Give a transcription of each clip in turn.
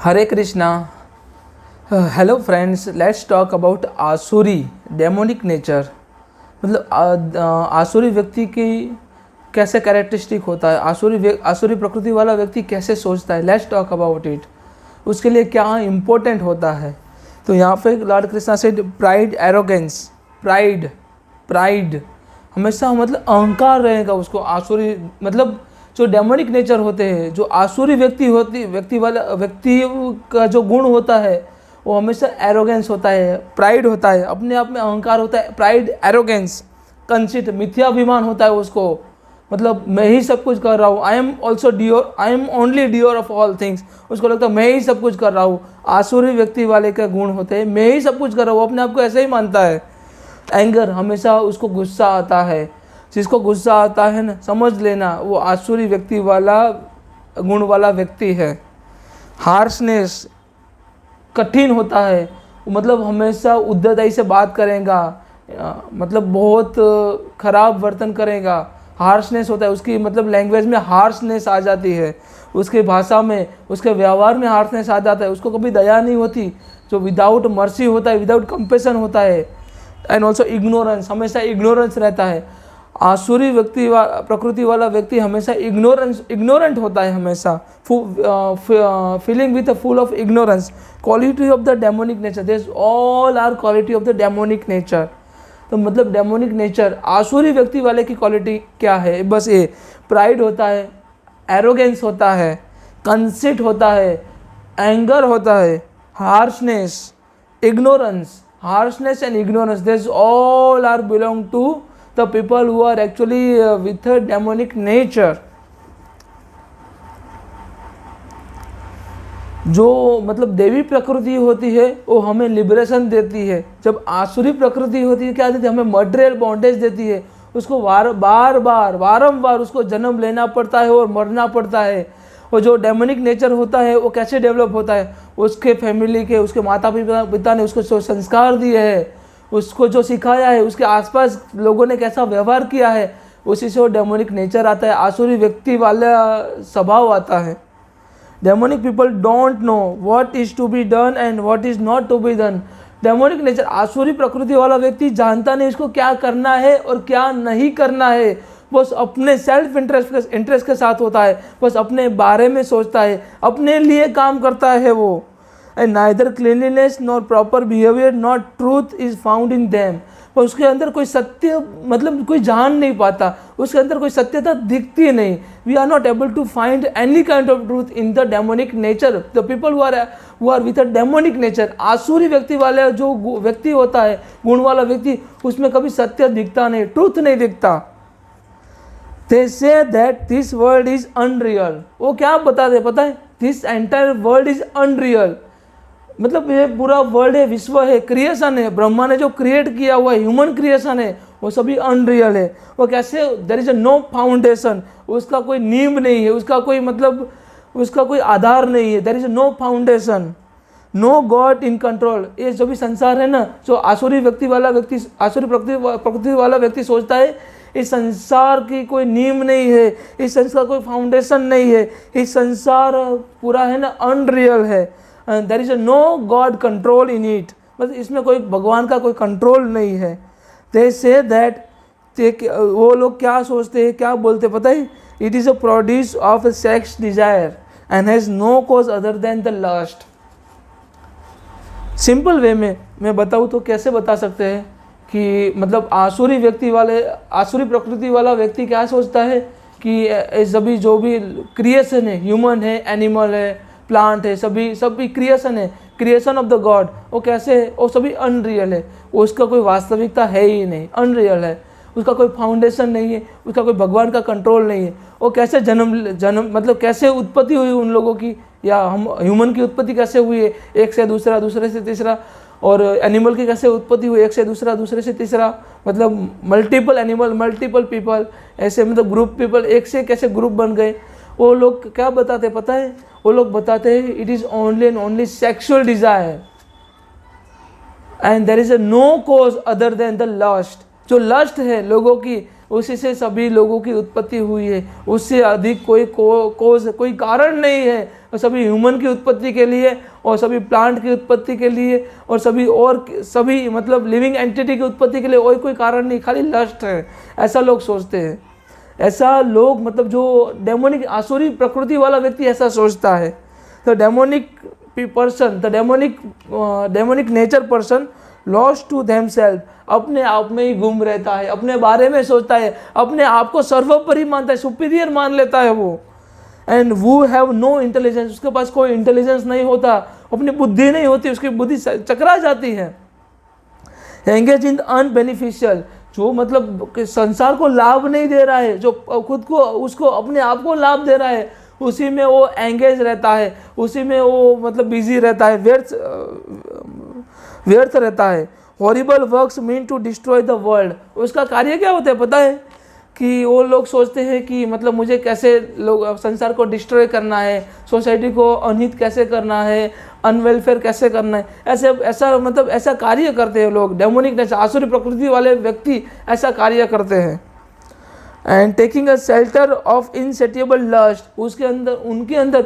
Hare Krishna. Hello friends, let's talk about आसुरी demonic nature. मतलब आसुरी व्यक्ति की कैसे कैरेक्टरिस्टिक होता है, आसुरी प्रकृति वाला व्यक्ति कैसे सोचता है। Let's talk about it. उसके लिए क्या इम्पोर्टेंट होता है। तो यहाँ पे लॉर्ड कृष्णा से प्राइड, एरोगेंस, प्राइड हमेशा मतलब अहंकार रहेगा उसको। आसुरी मतलब जो डेमोनिक नेचर होते हैं, जो आसुरी व्यक्ति का जो गुण होता है वो हमेशा एरोगेंस होता है, प्राइड होता है, अपने आप में अहंकार होता है। प्राइड, एरोगेंस, कंसिट, मिथ्याभिमान होता है उसको। मतलब मैं ही सब कुछ कर रहा हूँ, I am only Dior of all things. उसको लगता है मैं ही सब कुछ कर रहा हूँ। आसुरी व्यक्ति वाले के गुण होते हैं, मैं ही सब कुछ कर रहा हूँ, अपने आप को ऐसे ही मानता है। एंगर, हमेशा उसको गुस्सा आता है। जिसको गुस्सा आता है ना, समझ लेना वो आसुरी व्यक्ति वाला गुण वाला व्यक्ति है। हार्शनेस, कठिन होता है, मतलब हमेशा उद्धताई से बात करेगा, मतलब बहुत खराब वर्तन करेगा। हार्शनेस होता है उसकी, मतलब लैंग्वेज में हार्शनेस आ जाती है, उसके भाषा में, उसके व्यवहार में हार्शनेस आ जाता है। उसको कभी दया नहीं होती, जो विदाउट मर्सी होता है, विदाउट कंपेशन होता है। एंड ऑल्सो इग्नोरेंस, हमेशा इग्नोरेंस रहता है। आसुरी प्रकृति वाला व्यक्ति हमेशा इग्नोरेंट होता है, हमेशा feeling with full of ignorance. Quality of the demonic nature, this all are quality of the demonic nature. तो मतलब डेमोनिक नेचर आसुरी व्यक्ति वाले की क्वालिटी क्या है, बस ये प्राइड होता है, एरोगेंस होता है, कंसिट होता है, एंगर होता है, harshness, ignorance. harshness and ignorance, this all are belong to the people who are actually with a demonic nature. जो मतलब देवी प्रकृति होती है वो हमें लिबरेशन देती है। जब आसुरी प्रकृति होती है क्या देती है, हमें मटेरियल बॉन्डेज देती है। उसको बारंबार उसको जन्म लेना पड़ता है और मरना पड़ता है। और जो डेमोनिक नेचर होता है वो कैसे डेवलप होता है, उसके फैमिली के, उसके माता पिता ने उसको जो संस्कार दिए हैं, उसको जो सिखाया है, उसके आसपास लोगों ने कैसा व्यवहार किया है, उसी से वो डेमोनिक नेचर आता है, आसुरी व्यक्ति वाला स्वभाव आता है। Demonic people don't know what is to be done and what is not to be done. Demonic nature, आसुरी प्रकृति वाला व्यक्ति जानता नहीं इसको क्या करना है और क्या नहीं करना है। बस अपने सेल्फ इंटरेस्ट के साथ होता है, बस अपने बारे में सोचता है, अपने लिए काम करता है वो। And neither cleanliness nor proper behaviour not truth is found in them. पर उसके अंदर कोई सत्य, मतलब कोई जान नहीं पाता, उसके अंदर कोई सत्यता दिखती नहीं। We are not able to find any kind of truth in the demonic nature. The people who are with a demonic nature, आसुरी व्यक्ति वाले जो व्यक्ति होता है, गुण वाला व्यक्ति, उसमें कभी सत्य दिखता नहीं, ट्रूथ नहीं दिखता। They say that this world is unreal. वो क्या बताते पता है, this entire world is unreal। मतलब ये पूरा वर्ल्ड है, विश्व है, क्रिएशन है, ब्रह्मा ने जो क्रिएट किया हुआ है, ह्यूमन क्रिएशन है, वो सभी अनरियल है। वो कैसे, देयर इज नो फाउंडेशन, उसका कोई नींव नहीं है, उसका कोई मतलब उसका कोई आधार नहीं है। There is no foundation, no God in control. ये जो भी संसार है ना, जो आसुरी प्रकृति वाला व्यक्ति सोचता है इस संसार की कोई नींव नहीं है, इस संसार कोई फाउंडेशन नहीं है, इस संसार पूरा है ना अनरियल है। There is no God control in it, बस इसमें कोई भगवान का कोई कंट्रोल नहीं है। दे से दैट, वो लोग क्या सोचते हैं, क्या बोलते पता है, it is a produce of a sex desire and has no cause other than the lust. Simple way में मैं बताऊँ तो कैसे बता सकते हैं कि मतलब आसुरी प्रकृति वाला व्यक्ति क्या सोचता है कि सभी जो भी क्रिएशन है, ह्यूमन है, एनिमल है, प्लांट है, सभी क्रिएशन है, क्रिएशन ऑफ द गॉड, वो कैसे है, वो सभी अनरियल है। उसका कोई वास्तविकता है ही नहीं, अनरियल है, उसका कोई फाउंडेशन नहीं है, उसका कोई भगवान का कंट्रोल नहीं है। वो कैसे जन्म मतलब कैसे उत्पत्ति हुई उन लोगों की, या हम ह्यूमन की उत्पत्ति कैसे हुई है, एक से दूसरा, दूसरे से तीसरा, और एनिमल की कैसे उत्पत्ति हुई, एक से दूसरा, दूसरे से तीसरा, मतलब मल्टीपल एनिमल, मल्टीपल पीपल, ऐसे मतलब ग्रुप पीपल, एक से कैसे ग्रुप बन गए। वो लोग क्या बताते पता है, वो लोग बताते हैं it is only and only sexual desire and there is no cause other than the lust. जो लस्ट है लोगों की, उसी से सभी लोगों की उत्पत्ति हुई है, उससे अधिक कोई कॉज, कोई कारण नहीं है। और सभी ह्यूमन की उत्पत्ति के लिए और सभी प्लांट की उत्पत्ति के लिए और सभी मतलब लिविंग एंटिटी की उत्पत्ति के लिए और कोई कारण नहीं, खाली लस्ट है, ऐसा लोग सोचते हैं। ऐसा लोग मतलब जो डेमोनिक आसुरी प्रकृति वाला व्यक्ति ऐसा सोचता है। तो demonic person, the demonic nature person lost to themselves, अपने आप में ही गुम रहता है, अपने बारे में सोचता है, अपने आप को सर्वोपरि मानता है, सुपीरियर मान लेता है वो। एंड वो हैव नो इंटेलिजेंस, उसके पास कोई इंटेलिजेंस नहीं होता, अपनी बुद्धि नहीं होती, उसकी बुद्धि चकरा जाती है। एंगेज इन अनबेनिफिशियल, जो मतलब संसार को लाभ नहीं दे रहा है, जो खुद को उसको अपने आप को लाभ दे रहा है, उसी में वो एंगेज रहता है, उसी में वो मतलब बिजी रहता है, व्यर्थ रहता है। Horrible works mean to destroy the world, उसका कार्य क्या होता है पता है? कि वो लोग सोचते हैं कि मतलब मुझे कैसे लोग संसार को डिस्ट्रॉय करना है, सोसाइटी को अनहित कैसे करना है, अनवेलफेयर कैसे करना है, ऐसा कार्य करते हैं लोग। डेमोनिक नेचर, आसुरी प्रकृति वाले व्यक्ति ऐसा कार्य करते हैं। And taking a shelter of insatiable lust, उनके अंदर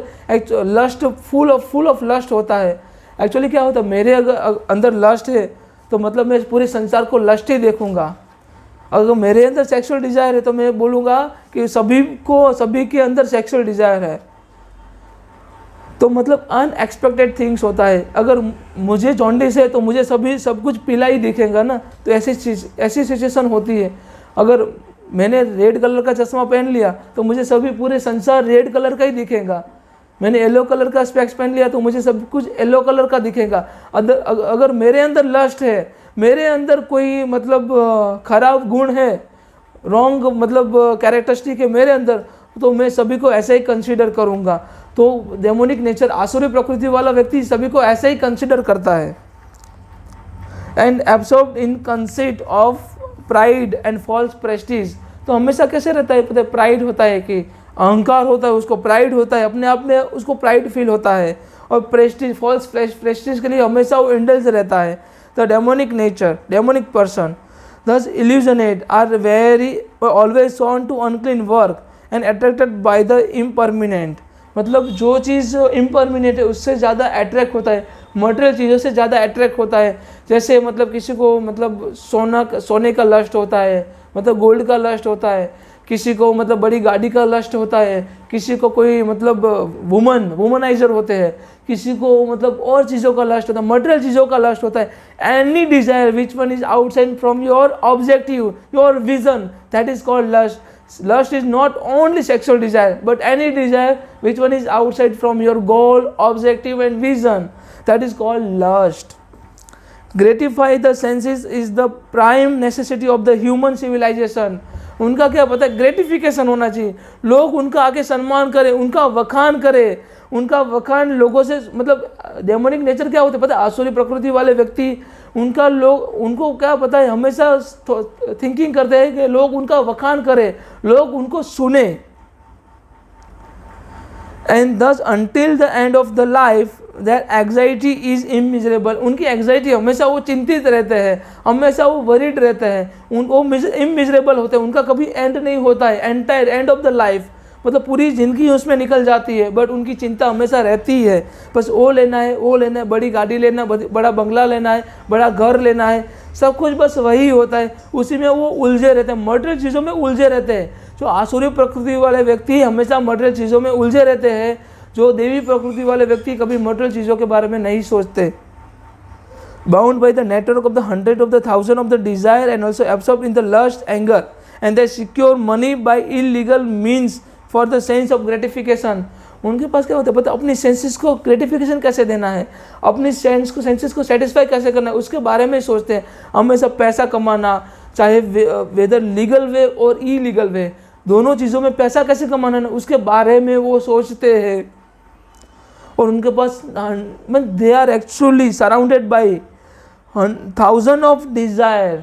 लस्ट फुल ऑफ लस्ट होता है। एक्चुअली क्या होता है, मेरे अगर अंदर लस्ट है तो मतलब मैं पूरे संसार को लस्ट ही देखूंगा। अगर मेरे अंदर सेक्सुअल डिजायर है तो मैं बोलूँगा कि सभी के अंदर सेक्सुअल डिजायर है। तो मतलब अनएक्सपेक्टेड थिंग्स होता है। अगर मुझे जॉन्डिस है तो मुझे सब कुछ पीला ही दिखेगा ना, तो ऐसी सिचुएशन होती है। अगर मैंने रेड कलर का चश्मा पहन लिया तो मुझे पूरे संसार रेड कलर का ही दिखेगा। मैंने येलो कलर का स्पेक्स पहन लिया तो मुझे सब कुछ येलो कलर का दिखेगा। अगर मेरे अंदर लस्ट है, मेरे अंदर कोई मतलब खराब गुण है, रॉन्ग मतलब कैरेक्टरिस्टिक है मेरे अंदर, तो मैं सभी को ऐसे ही कंसीडर करूँगा। तो डेमोनिक नेचर, आसुरी प्रकृति वाला व्यक्ति सभी को ऐसे ही कंसीडर करता है। And absorbed in conceit of pride and false prestige, तो हमेशा कैसे रहता है पता है? प्राइड होता है, कि अहंकार होता है, उसको प्राइड होता है, अपने आप में उसको प्राइड फील होता है। और प्रेस्टीज, फॉल्स प्रेस्टीज के लिए हमेशा वो इंडल्ज रहता है। The demonic nature, demonic person thus illusionate are very always drawn to unclean work and attracted by the impermanent, मतलब जो चीज़ इम्परमिनेंट है उससे ज़्यादा अट्रैक्ट होता है, मटेरियल चीज़ों से ज़्यादा अट्रैक्ट होता है। जैसे मतलब किसी को मतलब सोने का लस्ट होता है, मतलब गोल्ड का लस्ट होता है, किसी को मतलब बड़ी गाड़ी का लस्ट होता है, किसी को कोई मतलब वुमनाइजर होते हैं, किसी को मतलब और चीज़ों का लस्ट होता है, मटेरियल चीज़ों का लस्ट होता है। Any desire which one is outside from your objective, your vision, that is called lust. Lust is not only sexual desire, but any desire which one is outside from your goal, objective and vision, that is called lust. Gratify the senses is the prime necessity of the human civilization. उनका क्या पता है, gratification होना चाहिए, लोग उनका आके सम्मान करें, उनका वखान करें, उनका वखान लोगों से, मतलब डेमोनिक नेचर क्या होता है पता है? आसुरी प्रकृति वाले व्यक्ति, उनको क्या पता है, हमेशा थिंकिंग करते हैं कि लोग उनका वखान करें, लोग उनको सुने। And thus until the end of the life that anxiety is immeasurable, उनकी एंग्जाइटी हमेशा वो चिंतित रहते हैं, हमेशा वो वरीड रहते हैं, वो इमिजरेबल होते हैं, उनका कभी एंड नहीं होता है, entire and of the life, मतलब पूरी ज़िंदगी उसमें निकल जाती है, बट उनकी चिंता हमेशा रहती है, बस वो लेना है, बड़ी गाड़ी लेना, बड़ा बंगला लेना है, बड़ा घर लेना है, सब कुछ बस वही होता है, उसी में वो उलझे रहते हैं, मटेरियल चीज़ों में उलझे रहते हैं। जो आसुरी प्रकृति वाले व्यक्ति हमेशा मटेरियल चीज़ों में उलझे रहते हैं, जो देवी प्रकृति वाले व्यक्ति कभी मटेरियल चीज़ों के बारे में नहीं सोचते। Bound by the network of the 100 of the 1000 of the desire and also absorbed in the lust, anger, and they secure money by illegal means for the sense of gratification. उनके पास क्या होता है पता है? अपनी सेंसेस को gratification कैसे देना है, अपनी सेंसेस को सेटिस्फाई कैसे करना है, उसके बारे में सोचते हैं। हमेशा पैसा कमाना, चाहे वेदर लीगल वे और इलीगल वे, दोनों चीज़ों में पैसा कैसे कमाना है उसके बारे में वो सोचते हैं। और उनके पास they are actually surrounded by 1000 of desire,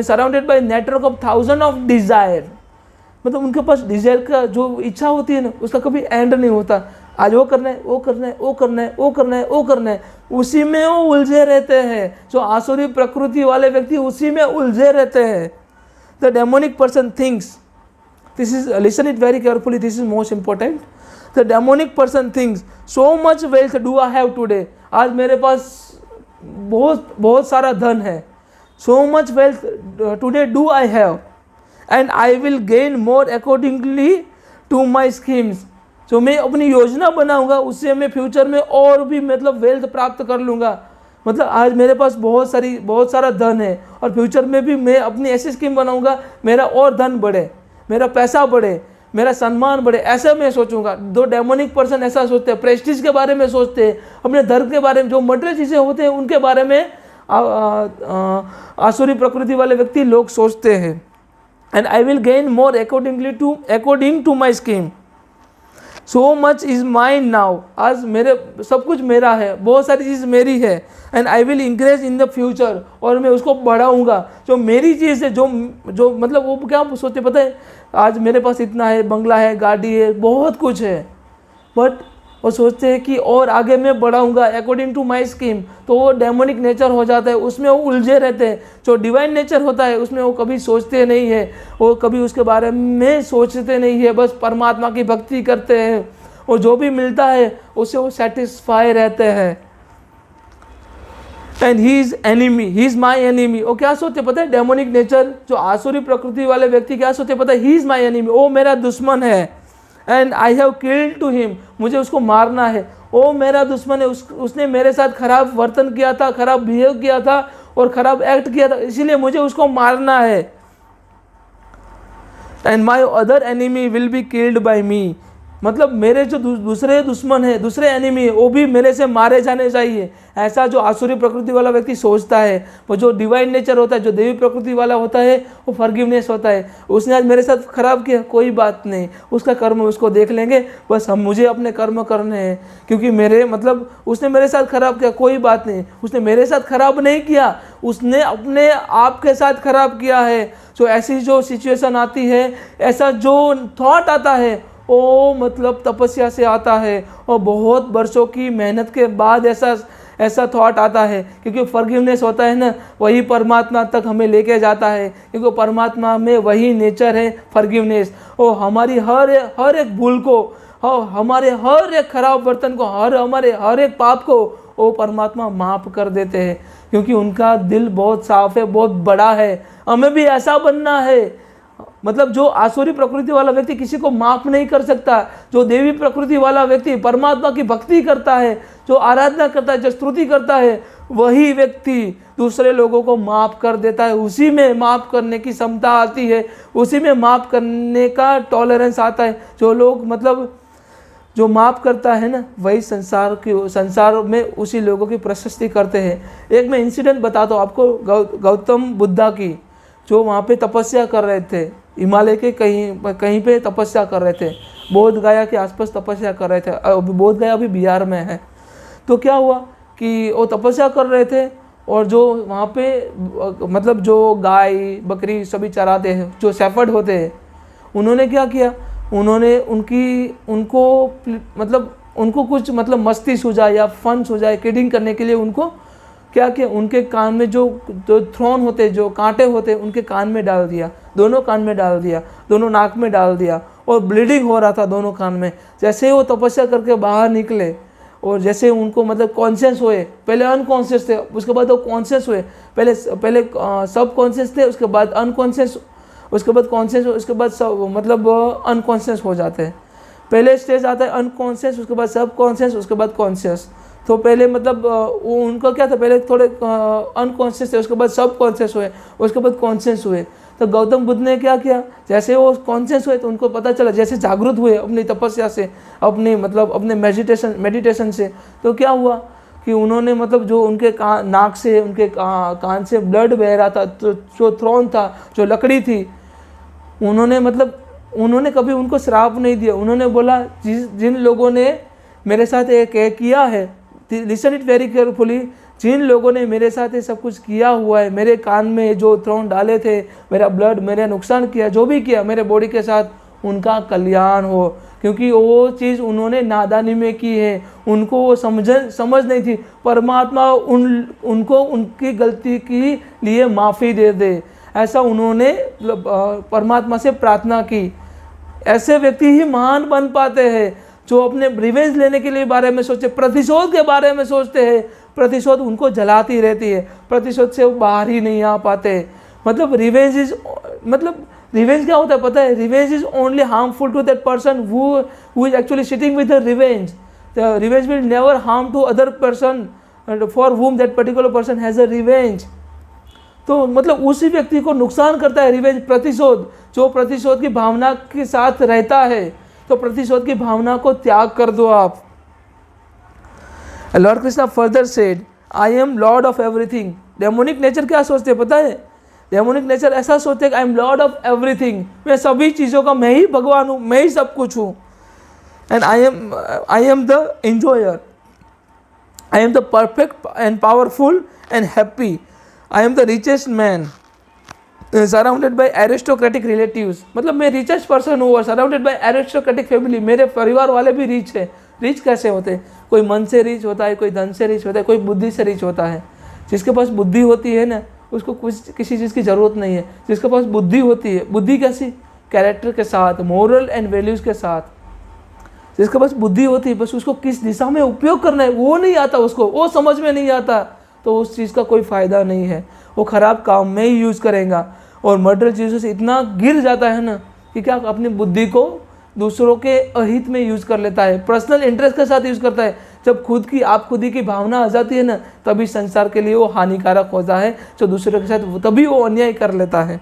surrounded by network of 1000 of desire, मतलब उनके पास डिजायर का जो इच्छा होती है ना, उसका कभी एंड नहीं होता। आज वो करना है, वो करना है, वो करना है, वो करना है, वो करना है, उसी में वो उलझे रहते हैं। जो आसुरी प्रकृति वाले व्यक्ति उसी में उलझे रहते हैं। The demonic person thinks this is, listen it very carefully, this is most important. The demonic person things so much wealth do I have today. आज मेरे पास बहुत सारा धन है. So much wealth today do I have and I will gain more accordingly to my schemes. जो मैं अपनी योजना बनाऊंगा उससे मैं फ्यूचर में और भी मतलब वेल्थ प्राप्त कर लूँगा. मतलब आज मेरे पास बहुत सारा धन है और फ्यूचर में भी मैं अपनी ऐसी स्कीम बनाऊंगा मेरा और धन बढ़े, मेरा पैसा बढ़े, मेरा सम्मान बढ़े, ऐसा मैं सोचूंगा. दो डेमोनिक पर्सन ऐसा सोचते हैं, प्रेस्टीज के बारे में सोचते हैं, अपने धर्म के बारे में, जो मटेरियल चीज़ें होते हैं उनके बारे में आसुरी प्रकृति वाले व्यक्ति लोग सोचते हैं. And I will gain more according to my scheme. So much is mine now. आज मेरे सब कुछ मेरा है, बहुत सारी चीज़ मेरी है. And I will increase in the future, और मैं उसको बढ़ाऊंगा. जो मेरी चीज़ है, जो मतलब वो क्या सोचते पता है, आज मेरे पास इतना है, बंगला है, गाड़ी है, बहुत कुछ है, बट वो सोचते हैं कि और आगे मैं बढ़ाऊंगा अकॉर्डिंग टू माई स्कीम. तो वो डेमोनिक नेचर हो जाता है, उसमें वो उलझे रहते हैं. जो डिवाइन नेचर होता है उसमें वो कभी सोचते नहीं है, वो कभी उसके बारे में सोचते नहीं है, बस परमात्मा की भक्ति करते हैं और जो भी मिलता है उससे वो सेटिस्फाई रहते हैं. And he is enemy, he is my enemy. वो क्या सोचते पता है, डेमोनिक नेचर जो आसुरी प्रकृति वाले व्यक्ति क्या सोचते पता है, ही इज माई एनिमी, वो मेरा दुश्मन है. And I have killed to him, मुझे उसको मारना है. वो मेरा दुश्मन है, उसने मेरे साथ खराब वर्तन किया था, खराब बिहेव किया था और खराब एक्ट किया था, इसीलिए मुझे उसको मारना है. And my other enemy will be killed by me. मतलब मेरे जो दूसरे दुश्मन है, दूसरे एनिमी है, वो भी मेरे से मारे जाने चाहिए. ऐसा जो आसुरी प्रकृति वाला व्यक्ति सोचता है. वो जो डिवाइन नेचर होता है, जो देवी प्रकृति वाला होता है, वो फॉरगिवनेस होता है. उसने आज मेरे साथ खराब किया, कोई बात नहीं, उसका कर्म उसको देख लेंगे, बस मुझे अपने कर्म करने हैं. क्योंकि मेरे मतलब उसने मेरे साथ खराब किया, कोई बात नहीं, उसने मेरे साथ खराब नहीं किया, उसने अपने आप के साथ खराब किया है. तो ऐसी जो सिचुएशन आती है, ऐसा जो थॉट आता है, वो मतलब तपस्या से आता है और बहुत वर्षों की मेहनत के बाद ऐसा थॉट आता है. क्योंकि फॉरगिवनेस होता है ना, वही परमात्मा तक हमें लेके जाता है. क्योंकि परमात्मा में वही नेचर है फॉरगिवनेस. और हमारी हर एक भूल को, हमारे हर एक खराब वर्तन को, हमारे हर एक पाप को वो परमात्मा माफ़ कर देते हैं. क्योंकि उनका दिल बहुत साफ है, बहुत बड़ा है. हमें भी ऐसा बनना है. मतलब जो आसुरी प्रकृति वाला व्यक्ति किसी को माफ नहीं कर सकता, जो देवी प्रकृति वाला व्यक्ति परमात्मा की भक्ति करता है, जो आराधना करता है, जो स्तुति करता है, वही व्यक्ति दूसरे लोगों को माफ कर देता है. उसी में माफ करने की क्षमता आती है, उसी में माफ करने का टॉलरेंस आता है. जो लोग मतलब जो माफ़ करता है ना, वही संसार में उसी लोगों की प्रशस्ति करते हैं. एक मैं इंसिडेंट बताता हूँ आपको, गौतम बुद्धा की, जो वहाँ पे तपस्या कर रहे थे, हिमालय के कहीं पे तपस्या कर रहे थे, बोध गया के आसपास तपस्या कर रहे थे. बोध गया अभी बिहार में है. तो क्या हुआ कि वो तपस्या कर रहे थे और जो वहाँ पे मतलब जो गाय बकरी सभी चराते हैं, जो शेफर्ड होते हैं, उन्होंने क्या किया, उन्होंने उनको कुछ मतलब मस्ती सूझाए या फन सूझाए, किडिंग करने के लिए उनको क्या किया, उनके कान में जो थ्रोन होते, जो कांटे होते, उनके कान में डाल दिया, दोनों कान में डाल दिया, दोनों नाक में डाल दिया, और ब्लीडिंग हो रहा था दोनों कान में. जैसे ही वो तपस्या करके बाहर निकले और जैसे उनको मतलब कॉन्शियस हुए, पहले अनकॉन्शियस थे, उसके बाद वो कॉन्शियस हुए. पहले सब कॉन्शियस थे, उसके बाद अनकॉन्शियस, उसके बाद कॉन्शियस, उसके बाद सब मतलब अनकॉन्शियस हो जाते हैं. पहले स्टेज आता है अनकॉन्शियस, उसके बाद सब कॉन्शियस, उसके बाद कॉन्शियस. तो पहले मतलब वो उनका क्या था, पहले थोड़े अनकॉन्शियस थे, उसके बाद सब कॉन्शियस हुए, उसके बाद कॉन्शियस हुए. तो गौतम बुद्ध ने क्या किया, जैसे वो कॉन्शियस हुए तो उनको पता चला, जैसे जागरूक हुए अपनी तपस्या से, अपने मेडिटेशन से, तो क्या हुआ कि उन्होंने मतलब जो उनके नाक से, उनके कान से ब्लड बह रहा था, तो जो थ्रोन था, जो लकड़ी थी, उन्होंने कभी उनको श्राप नहीं दिया. उन्होंने बोला, जिन लोगों ने मेरे साथ एक किया है, लिसन इट वेरी केयरफुली, जिन लोगों ने मेरे साथ ये सब कुछ किया हुआ है, मेरे कान में जो थ्रोन डाले थे, मेरा ब्लड, मेरा नुकसान किया, जो भी किया मेरे बॉडी के साथ, उनका कल्याण हो. क्योंकि वो चीज़ उन्होंने नादानी में की है, उनको वो समझ नहीं थी. परमात्मा उनको उनकी गलती के लिए माफ़ी दे दे, ऐसा उन्होंने परमात्मा से प्रार्थना की. ऐसे व्यक्ति ही महान बन पाते हैं जो अपने रिवेंज लेने के लिए बारे में सोचते, प्रतिशोध के बारे में सोचते हैं। प्रतिशोध उनको जलाती रहती है, प्रतिशोध से वो बाहर ही नहीं आ पाते। मतलब रिवेंज क्या होता है पता है? Revenge is only harmful to that person who is actually sitting with the revenge. The revenge will never harm to other person for whom that particular person has a revenge. तो मतलब उसी व्यक्ति को नुकसान करता है रिवेंज, प्रतिशोध। जो प्रतिशोध की भावना के साथ रहता है, तो प्रतिशोध की भावना को त्याग कर दो आप। Lord Krishna further said, I am Lord of everything. Demonic nature क्या सोचते हैं पता है? डेमोनिक नेचर ऐसा सोचते हैं कि I am Lord of everything, मैं सभी चीज़ों का, मैं ही भगवान हूँ, मैं ही सब कुछ हूँ। And I am the enjoyer, I am the perfect and powerful and happy, I am the richest man surrounded by aristocratic relatives. मतलब मैं रिचेस्ट पर्सन हूँ और सराउंडेड बाई एरिस्टोक्रेटिक फैमिली। मेरे परिवार वाले भी रिच है। रिच कैसे होते हैं? कोई मन से रिच होता है, कोई धन से रिच होता है, कोई बुद्धि से रिच होता है। जिसके पास बुद्धि होती है ना, उसको किसी चीज़ की ज़रूरत नहीं है। जिसके पास बुद्धि होती है, बुद्धि कैसी? कैरेक्टर के साथ, मोरल एंड वैल्यूज़ के साथ। जिसके पास बुद्धि होती है, बस उसको किस दिशा में उपयोग करना है वो नहीं आता, उसको वो समझ में नहीं आता, तो उस चीज़ का कोई फ़ायदा नहीं है। वो ख़राब काम में ही यूज़ करेगा और मटेरियल चीज़ों से इतना गिर जाता है ना कि क्या अपनी बुद्धि को दूसरों के अहित में यूज़ कर लेता है, पर्सनल इंटरेस्ट के साथ यूज़ करता है। जब खुद ही की भावना आ जाती है ना, तभी संसार के लिए वो हानिकारक होता है। जो दूसरों के साथ तभी वो अन्याय कर लेता है।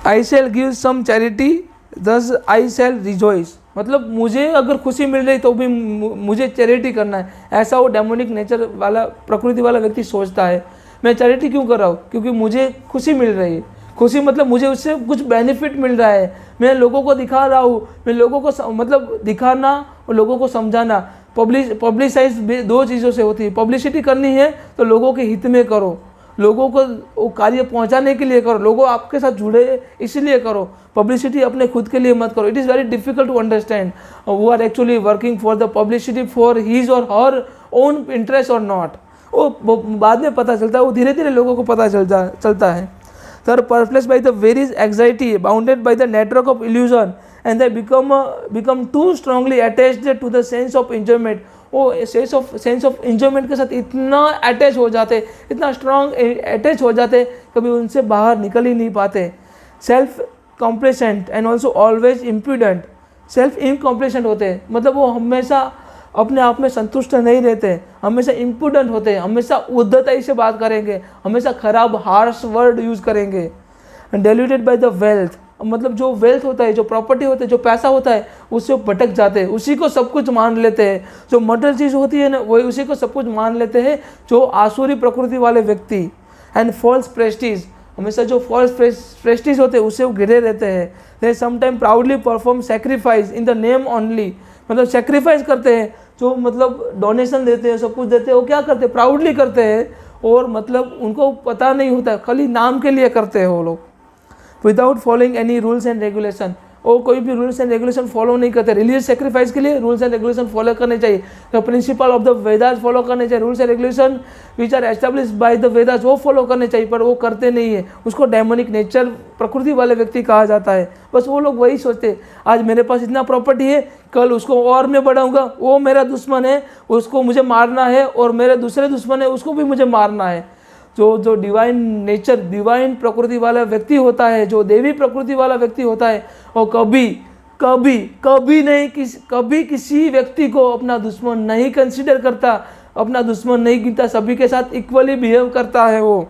आई शैल गिव सम चैरिटी दस आई शैल रिजॉइस। मतलब मुझे अगर खुशी मिल रही तो भी मुझे चैरिटी करना है, ऐसा वो डेमोनिक नेचर वाला, प्रकृति वाला व्यक्ति सोचता है। मैं चैरिटी क्यों कर रहा हूँ? क्योंकि मुझे खुशी मिल रही है। खुशी मतलब मुझे उससे कुछ बेनिफिट मिल रहा है, मैं लोगों को दिखा रहा हूँ। मैं लोगों को मतलब दिखाना और लोगों को समझाना, पब्लिसाइज दो चीज़ों से होती है। पब्लिसिटी करनी है तो लोगों के हित में करो, लोगों को वो कार्य पहुंचाने के लिए करो, लोगों आपके साथ जुड़े इसलिए करो। पब्लिसिटी अपने खुद के लिए मत करो। It is very difficult to understand who are actually working for the publicity for his or her own interest or not. वो बाद में पता चलता है, वो धीरे धीरे लोगों को पता चलता है। They are perplexed by the various anxiety, bounded by the network of illusion, and they become too strongly attached to the sense of enjoyment. वो सेंस ऑफ enjoyment के साथ इतना अटैच हो जाते, इतना स्ट्रॉन्ग अटैच हो जाते, कभी उनसे बाहर निकल ही नहीं पाते। Self complacent and also always imprudent. Self incomplacent होते हैं, मतलब वो हमेशा अपने आप में संतुष्ट नहीं रहते, हमेशा इम्प्रूडेंट होते हैं, हमेशा उद्धताई से बात करेंगे, हमेशा खराब हार्श वर्ड यूज़ करेंगे। डेल्यूटेड बाय द वेल्थ, मतलब जो वेल्थ होता है, जो प्रॉपर्टी होता है, जो पैसा होता है, उससे भटक जाते हैं, उसी को सब कुछ मान लेते हैं। जो मटेरियल चीज़ होती है ना, वही उसी को सब कुछ मान लेते हैं, जो आसुरी प्रकृति वाले व्यक्ति। एंड फॉल्स प्रेस्टीज, हमेशा जो फॉल्स प्रेस्टीज होते हैं उससे वो घिरे रहते हैं। They sometime proudly perform sacrifice in the name only, मतलब सेक्रीफाइस करते हैं, जो मतलब डोनेशन देते हैं, सब कुछ देते हैं, वो क्या करते हैं? प्राउडली करते हैं, और मतलब उनको पता नहीं होता, खाली नाम के लिए करते हैं वो लोग। Without following any rules and regulation, वो कोई भी रूल्स एंड रेगुलेशन फॉलो नहीं करते। रिलीजियस सेक्रीफाइस के लिए रूल्स एंड रेगुलेशन फॉलो करने चाहिए, the principle of the Vedas follow करने चाहिए, rules and regulation which are establish by the Vedas वो फॉलो करने चाहिए, पर वो करते नहीं है। उसको डेमोनिक नेचर, प्रकृति वाले व्यक्ति कहा जाता है। बस वो लोग वही सोचते, आज मेरे पास इतना प्रॉपर्टी है, कल उसको और मैं बढ़ाऊंगा, वो मेरा दुश्मन है, उसको मुझे मारना है, और मेरे दूसरे दुश्मन है, उसको भी मुझे मारना है। जो डिवाइन नेचर, डिवाइन प्रकृति वाला व्यक्ति होता है, जो देवी प्रकृति वाला व्यक्ति होता है, वो कभी किसी व्यक्ति को अपना दुश्मन नहीं कंसीडर करता, अपना दुश्मन नहीं गिनता, सभी के साथ इक्वली बिहेव करता है। वो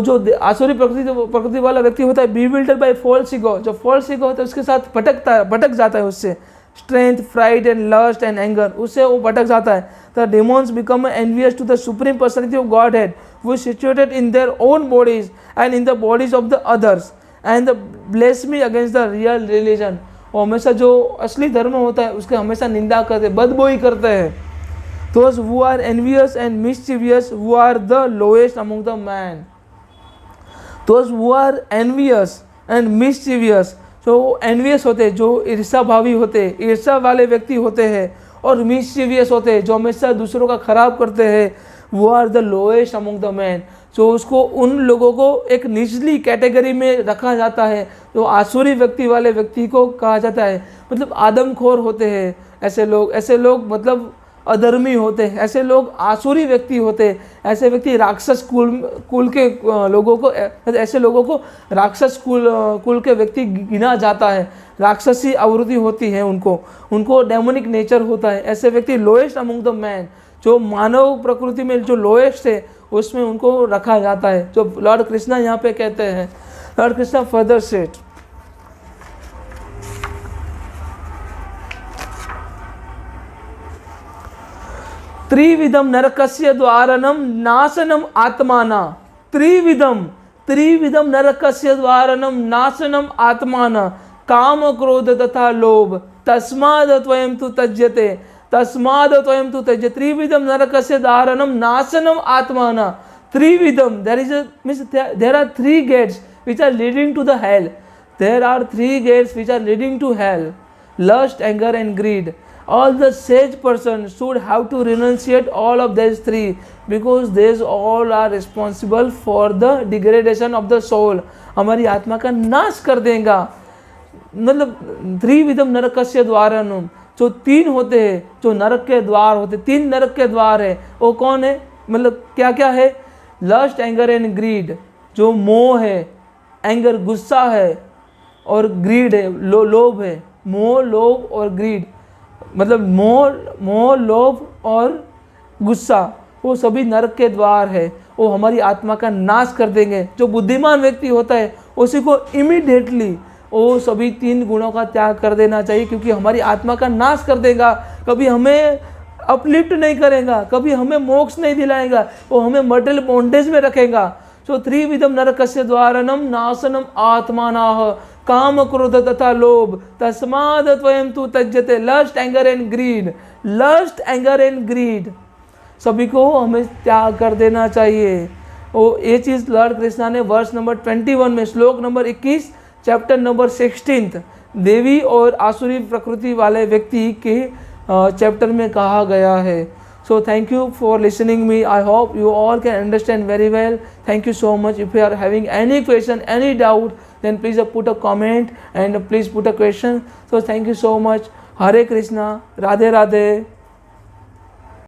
जो आसुरी प्रकृति वाला व्यक्ति होता है, bewildered by false ego, जो false ego होता है उसके साथ भटक जाता है, उससे strength, pride and lust and anger, उससे वो भटक जाता है। The demons become envious to the supreme personality of Godhead who situated in their own bodies and in the bodies of the others and the blasphemy against the real religion. वो हमेशा जो असली धर्म होता है उसके हमेशा निंदा करते, बदबोई करते हैं। Those who are envious and mischievous, who are the lowest among the man. Those who are envious and mischievous, जो envious होते हैं, जो ईर्ष्याभावी होते हैं, ईर्ष्या वाले व्यक्ति होते हैं, और mischievous होते हैं, जो हमेशा दूसरों का खराब करते हैं, वो are the lowest among the men, तो उसको उन लोगों को एक निचली कैटेगरी में रखा जाता है, जो आसुरी व्यक्ति वाले व्यक्ति को कहा जाता है। मतलब आदमखोर होते हैं ऐसे लोग मतलब अधर्मी होते हैं, ऐसे लोग आसुरी व्यक्ति होते हैं, ऐसे व्यक्ति राक्षस कुल के लोगों को, ऐसे लोगों को राक्षस कुल के व्यक्ति गिना जाता है। राक्षसी आवृत्ति होती है उनको डेमोनिक नेचर होता है। ऐसे व्यक्ति लोएस्ट अमंग द मैन, जो मानव प्रकृति में जो लोएस्ट है उसमें उनको रखा जाता है, जो लॉर्ड कृष्णा यहाँ पे कहते हैं। लॉर्ड कृष्णा फर्दर सेड, त्रिविधम नरकस्य द्वारणम नाशनम आत्माना, त्रिविधम नरकस्य द्वारणम नाशनम आत्माना, काम क्रोध तथा लोभ, तस्माद त्वयं तु त्यज्यते, त्रिविधम नरकस्य द्वारणम नाशनम आत्माना। त्रिविधम, there are three gates which are leading to the hell. There are three gates which are leading to hell: lust, anger and greed. All the sage person should have to renunciate all of these three, because these all are responsible for the degradation of the soul. हमारी आत्मा का नाश कर देगा। मतलब त्रिविधम नरकस्य द्वारणम, जो तीन होते हैं, जो नरक के द्वार होते, तीन नरक के द्वार है, वो कौन है? मतलब क्या क्या है? लस्ट, एंगर एंड ग्रीड, जो मोह है, एंगर गुस्सा है, और ग्रीड है, लोभ है। मोह, लोभ और ग्रीड, मतलब मोह, लोभ और गुस्सा, वो सभी नरक के द्वार है। वो हमारी आत्मा का नाश कर देंगे। जो बुद्धिमान व्यक्ति होता है उसी को इमीडिएटली वो सभी तीन गुणों का त्याग कर देना चाहिए, क्योंकि हमारी आत्मा का नाश कर देगा। कभी हमें अपलिफ्ट नहीं करेगा, कभी हमें मोक्ष नहीं दिलाएगा, वो हमें मटेरियल बॉन्डेज में रखेगा। सो त्रिविधम नरकस्य द्वारणम नाशनम आत्मानाः, काम क्रोध तथा लोभ, तस्माद त्वयं तु त्यज्यते, lust, anger and greed, lust, anger and greed, सभी को हमें त्याग कर देना चाहिए। वो ये चीज़ लॉर्ड कृष्णा ने वर्स नंबर 21 में, श्लोक नंबर 21, चैप्टर नंबर 16 देवी और आसुरी प्रकृति वाले व्यक्ति के चैप्टर में कहा गया है। So thank you for listening me. I hope you all can understand very well. Thank you so much. If you are having any question, any doubt, then please put a comment and please put a question. So thank you so much. Hare Krishna. Radhe Radhe.